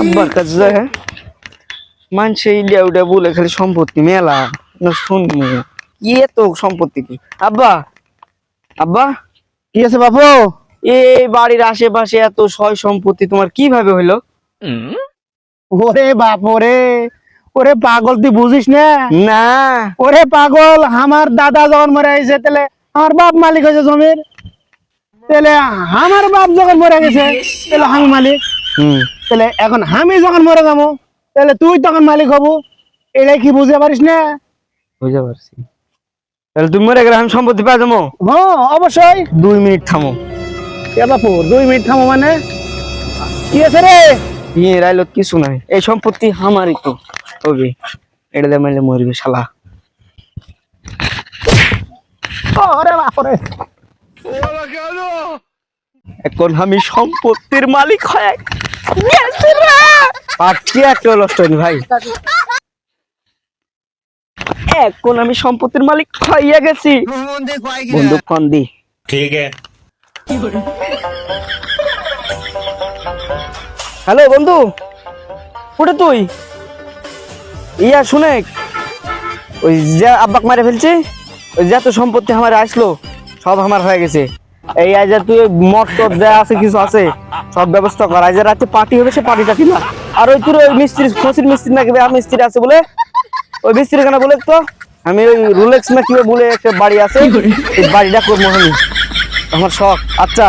আব্বার কাছে যায় হ্যাঁ মানুষে ইলিয়া উডা বলে খালি সম্পত্তি মেলা না শুনবো কি এত সম্পত্তি কি আব্বা আব্বা কি আছে বাবু? এই বাড়ির আশেপাশে এত সয় সম্পত্তি তোমার কিভাবে হইলো? ওরে বাপ ওরে, ওরে পাগল তুই বুঝিস না? না ওরে পাগল, আমার দাদা যখন মরে গেছে তাহলে আমার বাপ মালিক হয়েছে জমির, তাহলে আমার বাপ যখন মরে গেছে তাহলে আমি মালিক, তাহলে এখন আমি যখন মরে যাবো তাহলে তুই তখন মালিক হবো। এটাই কি বুঝতে পারিস না? বুঝতে পারছি। তাহলে তুমি মরে গেলে আমি সম্পত্তি পাই যাবো? হ্যাঁ অবশ্যই। 2 মিনিট থামো। এ বাপু 2 মিনিট থামো মানে কি আছে রে? রাইলো কিছু নাই, এই সম্পত্তি আমারই তো হবে, এটা দিয়ে মাইলে মরবে শালা। ওরে বাপ রে, এখন আমি সম্পত্তির মালিক হয়ে গেছি রে। পার্টি একটা নষ্ট হয়নি ভাই, এখন আমি সম্পত্তির মালিক হইয়া গেছি। বন্দুক কন দি। ठीक है। হ্যালো বন্ধু, কোটে তুই? ইয়া শুনে, ওই যে আব্বাক মারে ফেলছি, ওই যে এত সম্পত্তি আমার আসলো সব আমার হয়ে গেছে। এই আজ তুই মদ টদ যা আছে কিছু আছে সব ব্যবস্থা কর। আজ রাতে পার্টি হবে, সে পার্টিটা কিনা। আর ওই তোর ওই মিস্ত্রি ফসির মিস্ত্রি নাকি মিস্ত্রি আছে বলে, ওই মিস্ত্রি কেন বলে তো আমি ওই রুলেক্স না কি বলে একটা বাড়ি আছে, এই বাড়িটা করবো আমি, আমার শখ। আচ্ছা